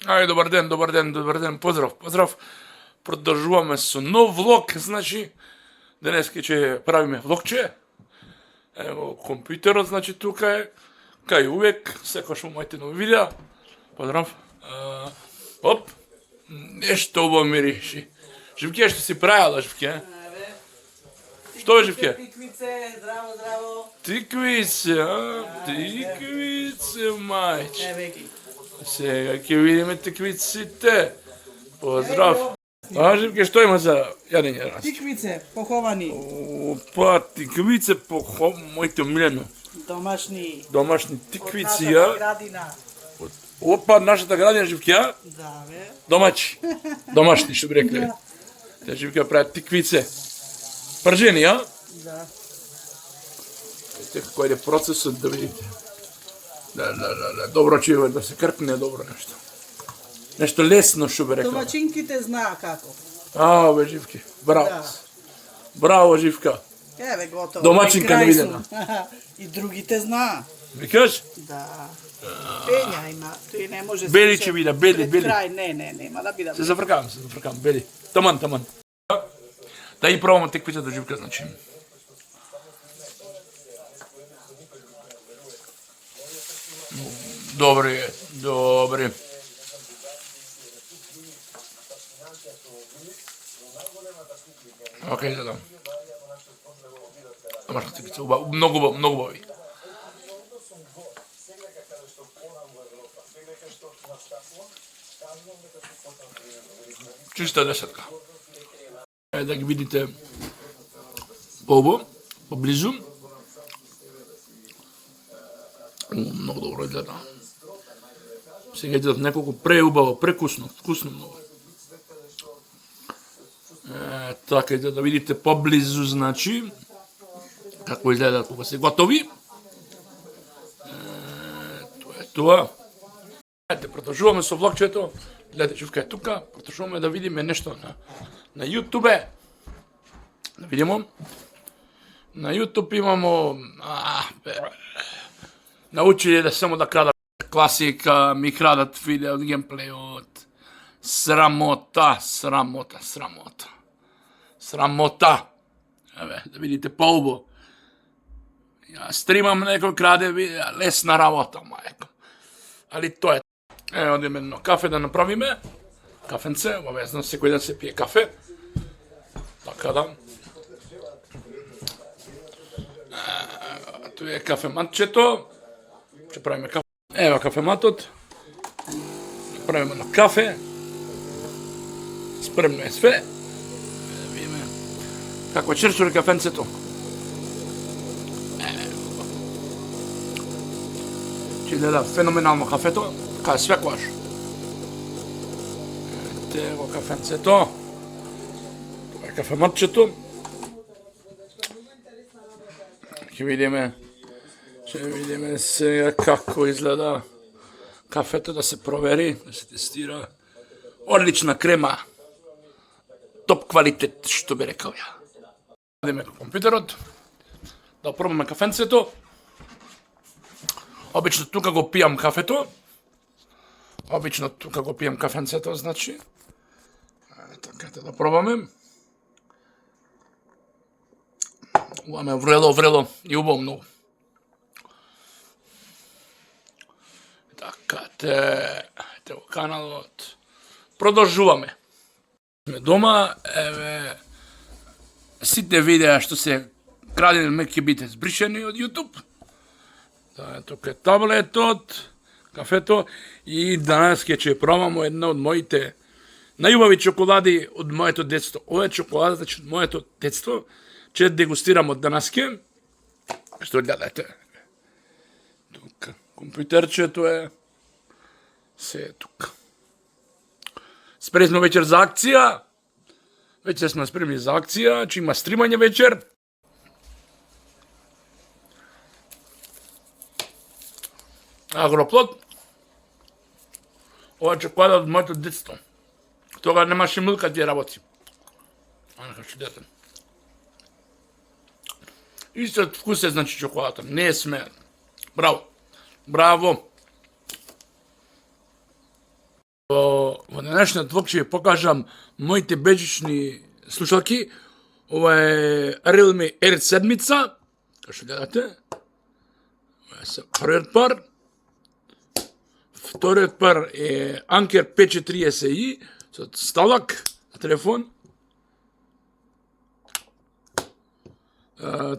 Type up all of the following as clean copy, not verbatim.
Ај, добар ден, поздрав. Продолжуваме со нов влог, значи, денеска ќе правиме влогче. Ево, компјутерот, значи, тука е, кај увек, секојаш во моите нови видеа. Поздрав. Оп, нешто убаво мириши. Живке, што си правила, Живке? Што е, Живке? Тиквице, здраво. Тиквице, тиквице, мајче. Еве ги. Сега ќе видиме тиквиците. Поздрав. Живке, што има за јадење раз? Тиквице, поховани. Опа, тиквице моите омилено. Домашни. Домашни тиквици, Од нашата градина. Опа, нашата градина, Живке, Да, бе. Домачи. Домашни, што би рекле. Те Живке прават тиквице. Пржени, Да. Видите како иде процесот, да видите. Да. Добро че да се кркне добро нешто. Нешто лесно, што би рекла. Домачинките знаа како. Бе, Живке, браво. Да. Браво, Живка. Еве готово. Домачинка Крај невидена. сум. И другите знаа. Викаш? Да. Пења има, тој не може. Бели ќе биде, бели. Крај, не, нема да биде. Се зафркавам, бели. Таман. Да и пробаме теквите до Живка, значи. Добри. Океј, да. Домашна теквица, многу убави. Чиста десетка. Да ги видите поблизу. Многу добро изгледа. Сега изгледат неколку преубаво, вкусно многу. Така и да видите поблизу, значи, како изгледат кога се готови. Тоа е тоа. Ајде, продолжуваме со влогчето. Гледате, Живка е тука. Продолжуваме да видиме нешто на YouTube. Да видимо. На YouTube имамо научили да само да крадат класика, ми крадат видео од геймплејот. Срамота. Еве, да видите поубаво. Ја стримам некој краде видео, лесна работа, мајко. Али тоа е. Одиме едно кафе да направиме. Кафенце, обавезно секој ден се пие кафе. Така да. Тоа е кафематчето. Ќе правиме кафе. Ева кафематот. Правиме на кафе. Спремно е све. Да видиме како чрчури кафенцето. Ќе гледа феноменално кафето. Така е свекојаш. Ете го кафенцето. Тоа е кафематчето. Ќе видиме сега како изгледа кафето, да се провери, да се тестира. Одлична крема. Топ квалитет, што би рекал ја. Одиме кај компјутерот, да пробаме кафенцето. Обично тука го пијам кафенцето, значи. Така да пробаме. Ова е врело и убаво многу. Така, ете го каналот. Продолжуваме. Сме дома, еве, сите видеа што се крадени ќе бидат збришени од YouTube. Да, тука е таблетот, кафето и данас ќе пробамо една од моите најубави чоколади од моето детство. Ова е чоколада, значи од моето детство. Ќе дегустирам од данаске. Што гледате? Тука компјутерчето е. Се е тука. Спремни сме вечер за акција. Вечер сме спремни за акција, че има стримање вечер. Агроплод. Ова е чоколада од моето детство. Тога немаше милка тие работи. Анака чудесен. Истиот вкус е, значи, чоколадата. Не е смеат. Браво. Во денешниот влог ќе ви покажам моите бежични слушалки. Ова е Realme R7, како што гледате. Ова е првиот пар. Вториот пар е Anker 540 SI со сталак на телефон.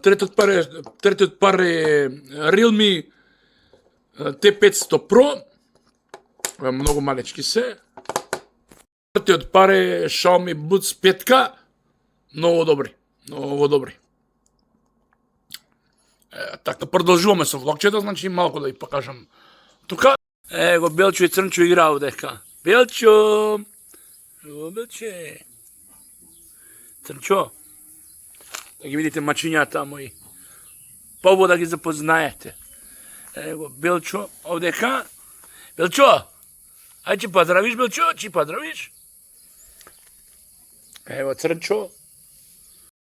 Третиот пар е Realme T500 Pro. Многу малечки се. Четвртиот пар е Xiaomi Buds 5. Многу добри. Така, продолжуваме со влогчето, значи малку да ви покажам тука. Го Белчо и Црнчо играа овдека. Белчо! Белче! Црнчо! Да ги видите мачињата мои. Побо да ги запознаете. Го Белчо овдека. Белчо! Ај ќе поздравиш, Белчо, ќе поздравиш. Ево Црнчо.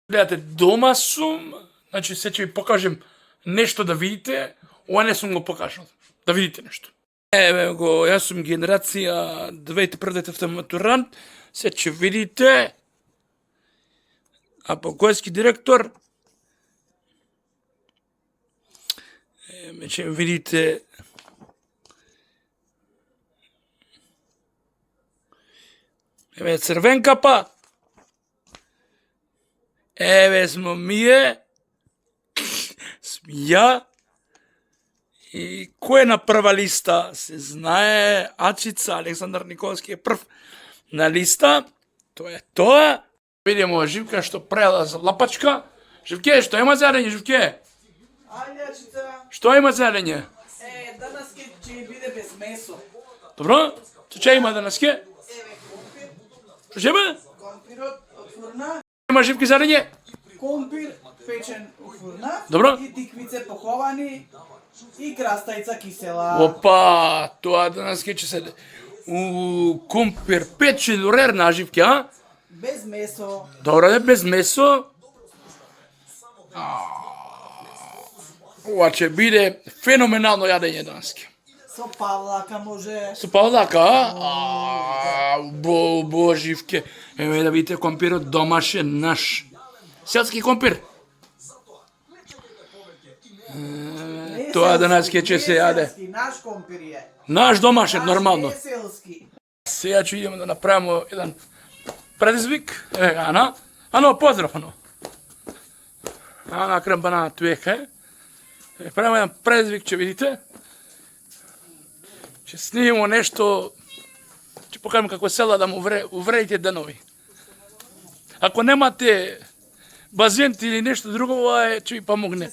Гледате, дома сум, значи се ќе ви покажем нешто да видите, ова не сум го покажал, да видите нешто. Еве го, јас сум генерација 2001 матурант, се ќе видите, а покојски директор, ќе видите еве црвен капа, еве смо мие, ја, и кој е на прва листа, се знае, Ачица, Александар Николски е прв на листа, тоа е тоа. Видимо Живка што прела за лапачка. Живке, што има зелење, Живке? Ајде, Ачица. Што има зелење? Данас ќе биде без месо. Добро? Што има денеска? Еве компир. Што ќе има? Компирот од фурна. Има Живки зелење? Компир печен у фурна. Добро. И тиквице поховани. И крастајца кисела. Опа, тоа денеска ќе се у компир печен урер на Живки, а? Без месо. Добро, без месо. Ова ќе биде феноменално јадење денеска. Со павлака може. Со павлака, а? Боживке. Еве да видите компирот домашен наш. Селски компир. Тоа денеска ќе се јаде. Наш компир е. Наш домашен, нормално. Селски. Сега ќе идеме да направиме еден предизвик. Еве га, Ана. Ано, поздрав, Ано. Ана Крамбана Туека. Правиме еден предизвик, ќе видите. Ќе снимимо нешто, ќе покажем како села да му увредите денови. Ако немате базент или нешто друго, ова ќе ви помогне.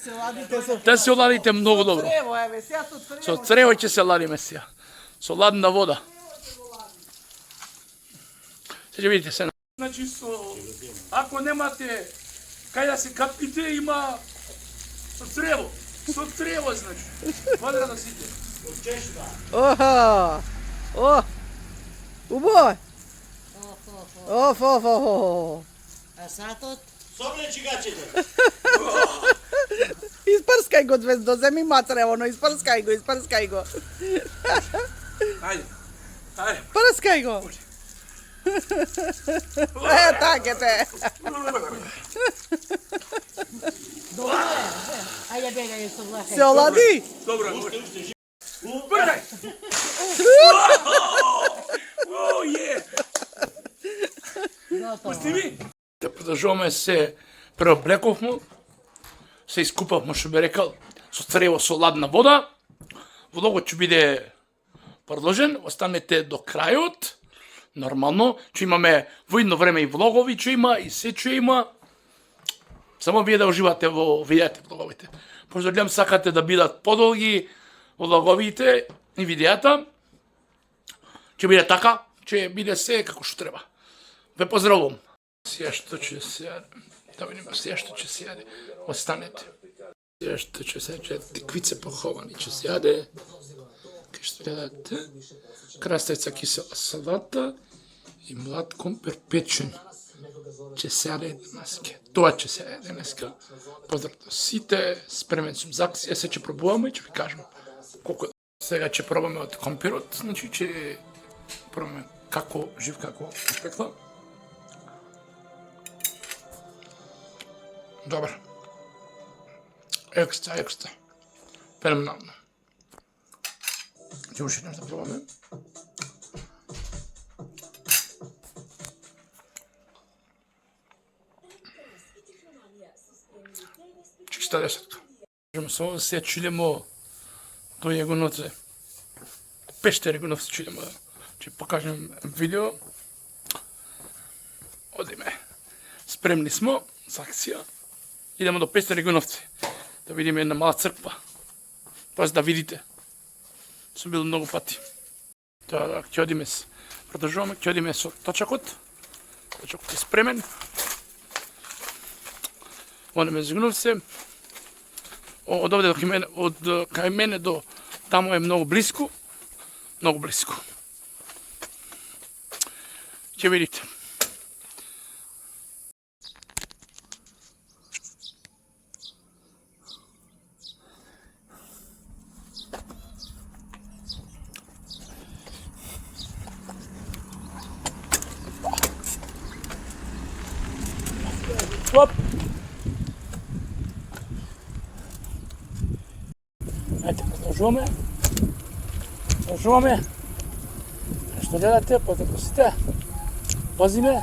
Да се оладите многу добро. Црево, еве, сега со црево. Со црево ќе се ладиме сега. Со ладна вода. Се ќе видите се. Значи ако немате кај да се капите, има со црево. Со црево, значи. Вода да сите. Оха! О! Убој! Оф. А сатот? Соблечи гачите. Испрскај го, Звездо, земи мацрево, но испрскај го. Ајде. Прскај го. Така те. Ајде бегај со влака. Се олади? Добро. Бркај! О, е! Пусти ми! Да продолжуваме се преоблековме, се искупавме, што би рекал, со црево со ладна вода. Влогот ќе биде продолжен, останете до крајот. Нормално, ќе имаме во едно време и влогови, ќе има и се ќе има. Само вие да уживате во видеите влоговите. Пошто гледам сакате да бидат подолги влоговите и видеата. Ќе биде така, ќе биде се како што треба. Ве поздравувам. Сега што ќе се јаде. Да видиме сега што ќе се јаде. Останете. Сега што ќе се јаде, тиквице поховани ќе се јаде. Кај што гледате, краставица кисела салата и млад компир печен. Ќе се јаде денеска. Тоа ќе се јаде денеска. Поздрав до сите, спремен сум за акција, се ќе пробуваме и ќе ви кажам колку. Сега ќе пробаме од компирот, значи ќе Пробаме како живка како испекла. Добар. Екстра. Феноменално. Ќе уште еднаш да пробаме. Чиста десетка. Со ова се чилемо до Јагуновце. Пештер Јагуновце чилемо. Ќе покажем видео. Одиме. Спремни смо за акција. Идемо до Пештер Јагуновце. Да видиме една мала црква. Тоест да видите. Сум бил многу пати. Тоа ќе одиме, продолжуваме, ќе одиме со точакот. Точакот е спремен. Одиме за Јагуновце. Од овде од кај мене до таму е многу блиску. Многу блиску. Ќе видите. Оп. Ајде, продолжуваме. Што гледате, поздравите. Возиме.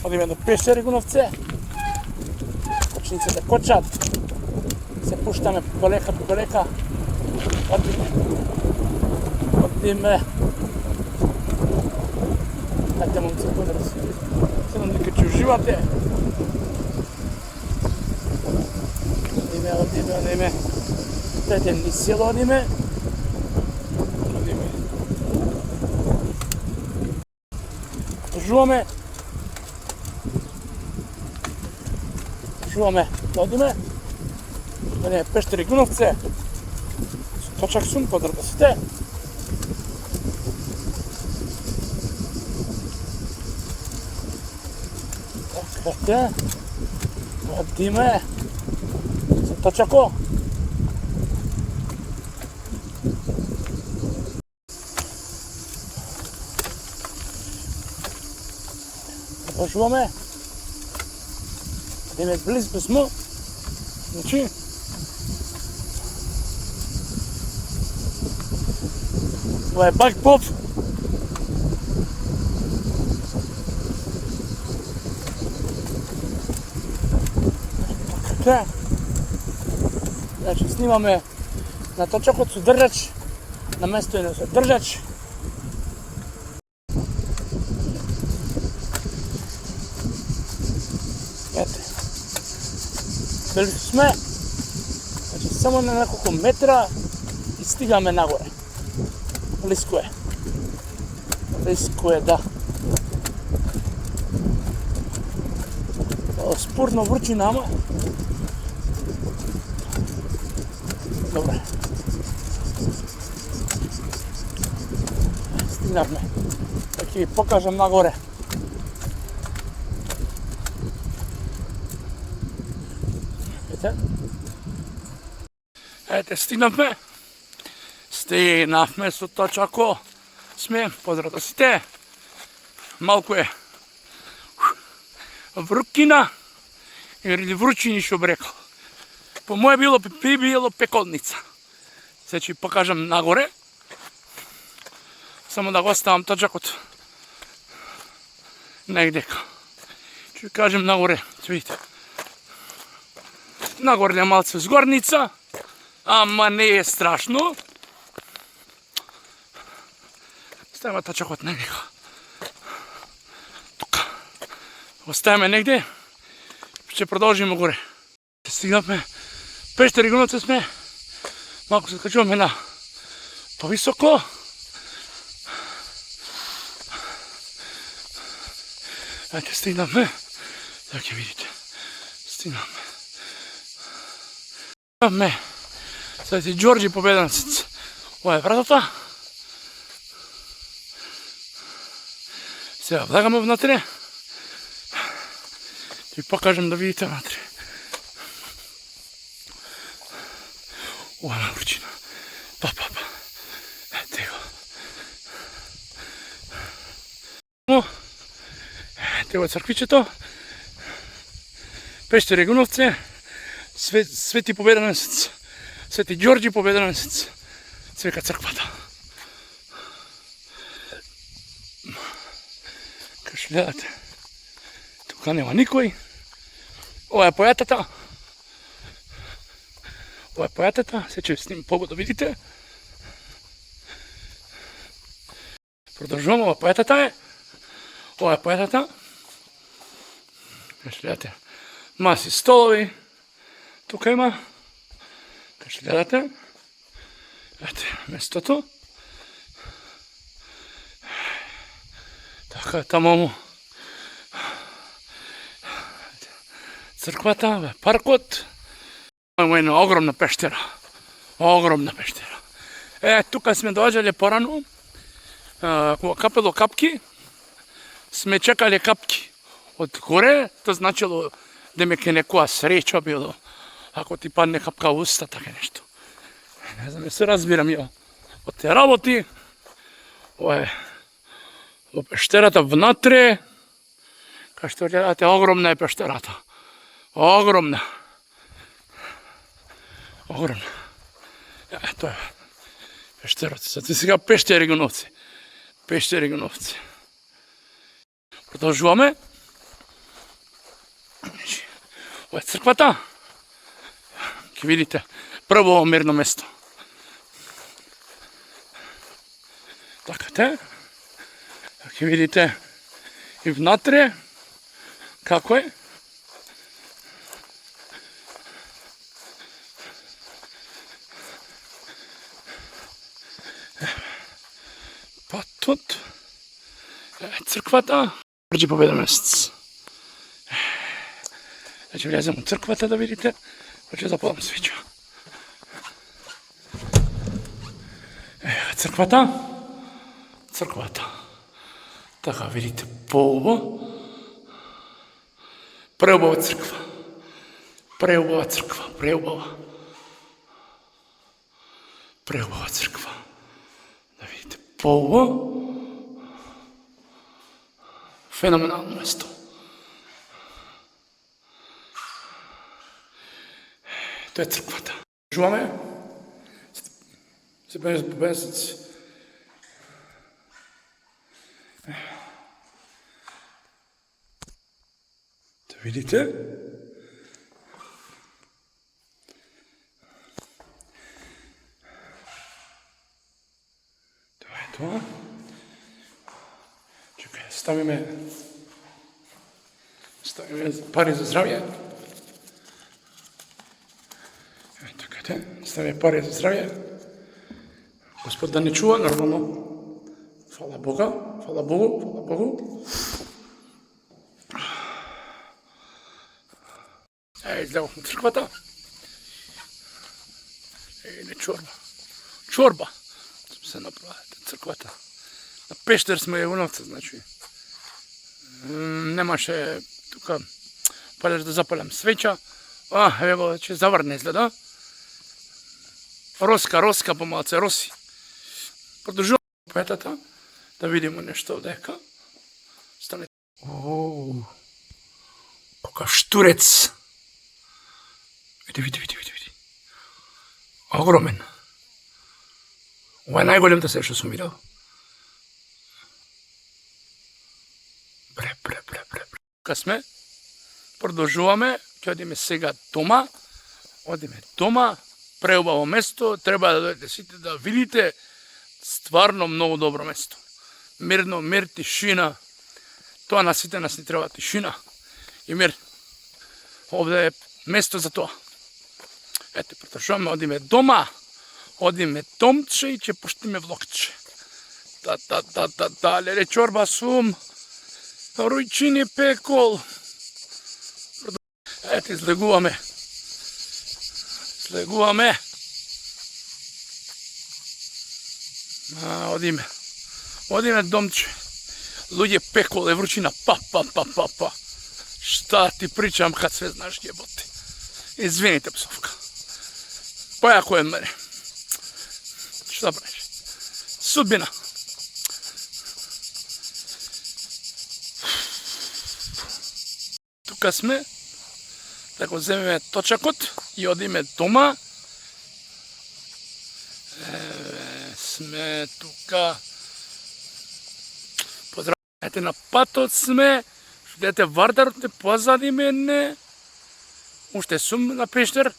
Одиме до Пештер Јагуновце. Кочниците кочат. Се пуштаме полека. Одиме. Ајде, момци, поздравите. Седам дека ќе уживате. Одиме. Третен ни село одиме. Жуваме. Одиме. Одиме Пештер Јагуновце. Точак сум, поздравите сите. Така. Одиме. Со точако. Продолжуваме. Одиме близко смо. Значи. Ова е бак-поп. Така. Значи снимаме на точакот со држач. На место е со држач. Близко сме, значи само на неколку метра и стигаме нагоре. Близко е, да. Спорно врчина, ама. Добре. Стигнавме. Да ќе ви покажам нагоре. Ете, стигнавме со точако сме, поздравите сите. Малку е врукина или вручини што би рекол. По моје било пеколница. Се ќе покажам нагоре. Само да го оставам точакот негдека. Ќе кажем нагоре, ќе видите. Нагоре е малце згорница, ама не е страшно. Ставаме точакот негдека. Тука. Оставаме негде. Ќе продолжиме горе. Стигнавме Пештер Јагуновце сме. Малку се качуваме на повисоко. Ете, стигнавме. Да ќе видите. Стигнавме. Стигнавме. Свети Ѓорѓи Победенец. Ова е вратата. Сега влегаме внатре. Ќе покажем да видите внатре. Ова е вручина. Па. Ете го. Тево црквичето, Пештер Егуновце, Свети Победоносец, Свети Ѓорѓи Победоносец, Свека црквата. Како што гледате, тука нема никој. Ова е појатата. Ова е појатата, се ќе с ним погода видите. Продолжуваме, ова појатата е. Ова е појатата. Како што гледате, маси столови. Тука има. Како што гледате. Ете, местото. Така, таму црквата, паркот. Имаме една огромна пештера. Огромна пештера. Тука сме доаѓале порано. Кога капело капки, сме чекале капки од горе, тоа значило демеќе некоја среќа било. Ако ти падне капка во уста, така нешто. Не знам, се разбирам ја од те работи. Ова е во пештерата внатре. Кај што гледате, огромна е пештерата. Огромна. Огромна. Тоа е пештерата. Зато сега Пештер Егуновци. Пештер Егуновци. Продолжуваме. Ова е црквата. Ке видите прво мирно место. Така те. Ке видите и внатре како е. Патот. Црквата. Ѓорѓи Победоносец. Ќе влезем у црквата да видите. Ќе запалам свеча. Црквата. Црквата. Така, видите, поубаво. Преубава црква. Преубава црква. Преубава. Преубава црква. Да видите, поубаво. Феноменално место. Тоа е црквата. Жуваме. Се бенеш победници. Да видите. Тоа е тоа. Чекај, ставиме пари за здравје. Така те, ставиме пари за здравје. Господ да не чува, нормално. Фала Бога, фала Богу, фала Богу. Излегохме црквата. Не чорба. Чорба. Се направи црквата. На Пештер сме Егуновци, значи. Немаше тука палеш да запалям свеча. Еве го, че заврне изгледа. Роска помалце, роси. Продолжуваме поетата, да видиме нешто одека. Стане. Какав штурец. Види. Огромен. Ова е најголемата се што сум видел. Бре. Тука сме, продолжуваме, ќе одиме сега дома. Одиме дома, преубаво место, треба да дојдете сите да видите. Стварно многу добро место. Мирно, мир, тишина. Тоа на сите нас ни треба тишина и мир. Овде е место за тоа. Ете, продолжуваме, одиме дома. Одиме домче и ќе пуштиме влогче. Да, леле чорба сум. Рујчини пекол. Ете, излегуваме. Одиме домче. Луѓе пекол е вручина. Па. Шта ти причам кад све знаеш јеботи. Извините, псовка. Појако е мене. Шта правиш? Судбина. тука сме, да го земеме точакот и одиме дома. Сме тука. Поздравете на патот сме. Шудете Вардарот е позади мене. Уште сум на Пештер.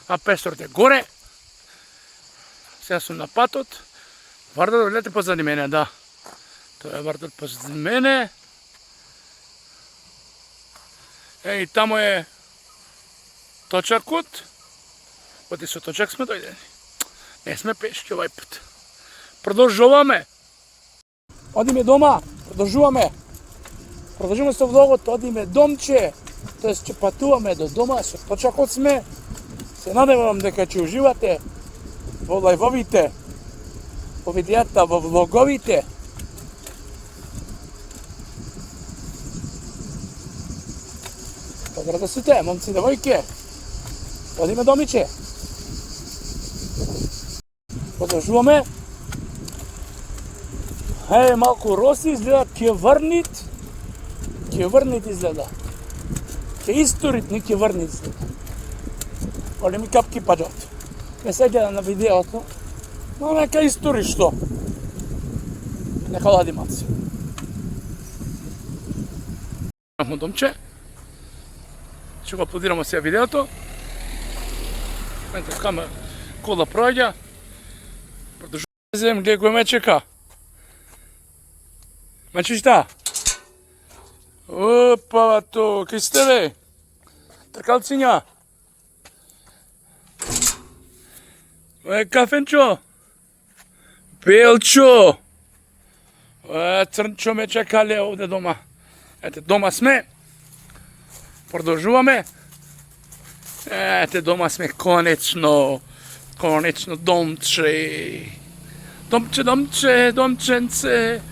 А Пештерот е горе. Сега сум на патот. Вардарот гледате позади мене, да. Тоа е Вардарот позади мене. И тамо е точакот. Оти со точак сме дојдени. Не сме пешки овај пат. Продолжуваме. Одиме дома. Продолжуваме. Продолжуваме со влогот. Одиме домче. Тоест ќе патуваме до дома. Со точакот сме. Се надевам дека ќе уживате во лајвовите, во видеата, во влоговите. Поздрав да сите, момци и девојки. Одиме домиче. Продолжуваме. Малку роси изгледа, ќе врнит изгледа. Ќе историт, не ќе врнит изгледа. Големи капки падат. Не се гледа на видеото, но нека истори што. Нека лади маце. Имamo домче. Ќе го аплодираме сега видеото. Менте кама кола проаѓа. Продолжуваме, гледај кој ме чека. Мачи шта? Опа, то, кај сте бе? Тркалциња? Кафенчо? Белчо? Црнчо ме чекале овде дома. Ете, дома сме. Продолжуваме. Ете, дома сме конечно. Конечно, домче. Домченце.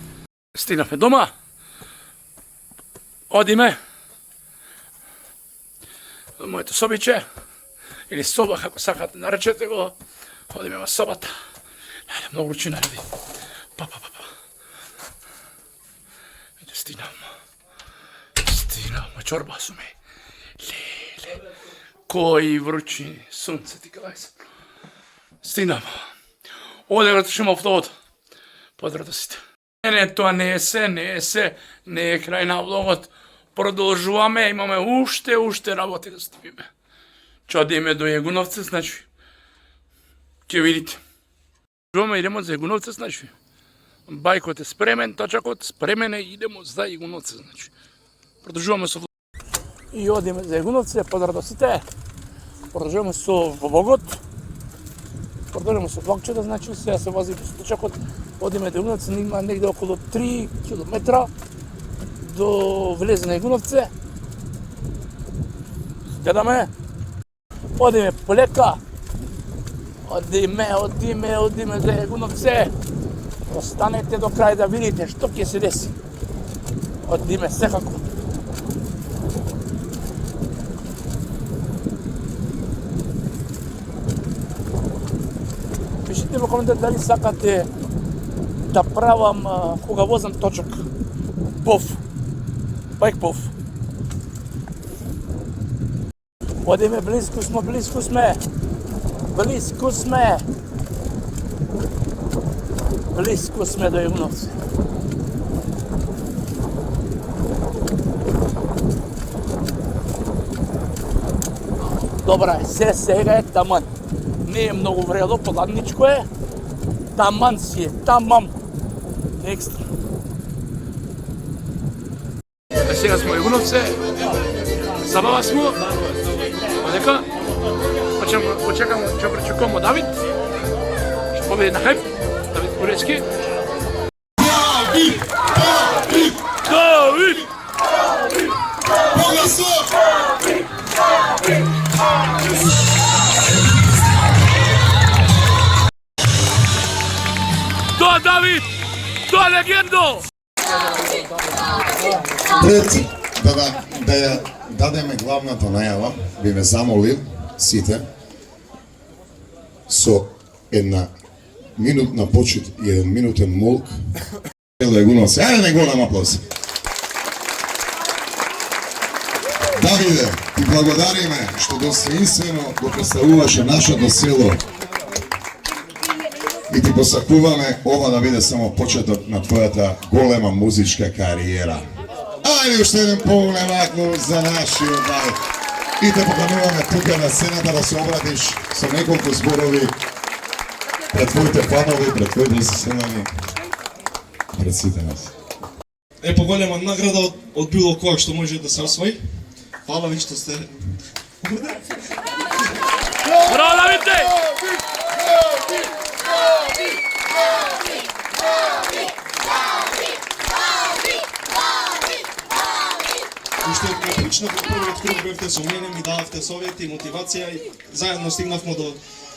Стигнавме дома. Одиме. Моето собиче. Или соба, како сакате, наречете го. Одиме во собата. Многу вручина, люди. Па. Ете, стигнавме. Чорба суме. Леле. Кои вручини. Сунце ти кај се. Стигнавме. Оде го тушимо влогот. Поздрав да сите. Не, тоа не е се, не е крај на влогот. Продолжуваме, имаме уште работи да стигнеме. Ќе одиме до Јагуновци, значи, ќе видите. Продолжуваме, идемо за Јагуновци, значи. Бајкот е спремен, точакот спремен е, идемо за Јагуновци, значи. Продолжуваме со влогот. И одиме за Јагуновци, поздрав до сите. Продолжуваме со влогот. Продолжуваме со влогчето, значи, сега се вози со точакот. Одиме до Јагуновци, има негде околу 3 километра до влезе на Јагуновци. Гледаме. Одиме полека. Одиме за Јагуновци. Останете до крај да видите што ќе се деси. Одиме секако. Пишите во коментар дали сакате да правам кога возам точак. Пов. Бајк пов. Одиме, близко сме. Близко сме до Јагуновци. Добра е, сега е таман. Не е многу вредо, поладничко е. Таман си е, таман. Екстра. Сега сме во Јагуновци. Забава смо. Одека. Почекамо, ќе пречекамо Давид. Ќе победи на хајп. Давид Поречки. Давид! Тоа Давид! Тоа легендо! Пред да ја дадеме главната најава, би ме замолил сите со една минутна почит и еден минутен молк. Јагуновци, ајде не голем аплауз. Ти благодариме што достоинствено го представуваше нашето село. И ти посакуваме ова да биде само почеток на твојата голема музичка кариера. Ајде уште еден поголем аплауз за нашиот бај. И те покануваме тука на сцената да се обратиш со неколку зборови пред твоите фанови, пред твоите заседани, пред сите нас. Е поголема награда од било која што може да се освои. Фала ви што сте. Браво, Давиде! Уште од почнав од првиот круг бевте со мене, ми дававте совети и мотивација и заедно стигнавме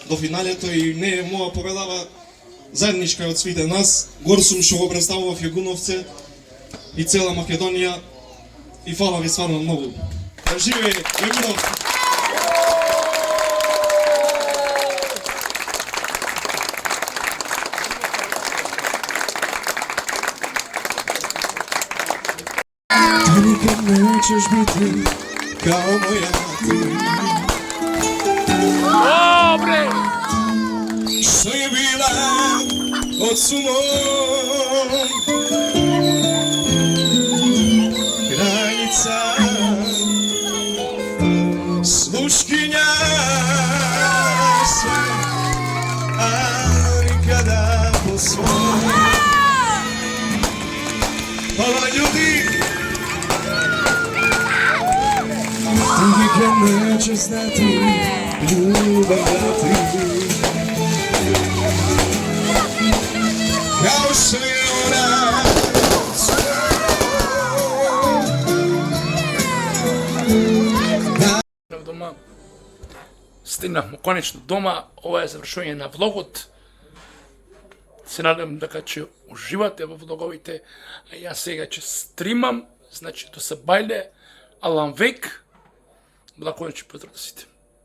до финалето и не е моја победава заедничка од свите нас. Горсум што го представував Јагуновце и цела Македонија и фала ви стварно многу. Да живее Јагуновце! Никад неćeš biti kao moja ti. Dobre! Što je bila od sumom kraljica, sluškinja sve, a nikada po svom. Hvala ljudi! Ti nikad nećeš znati ljubav dati kao što je ona. Дома. Стигнавме конечно дома. Ова е завршување на влогот. Се надевам дека ќе уживате во влоговите. А јас сега ќе стримам. Значи, до се бајле. Алам век. Благојачи поздрав да сите.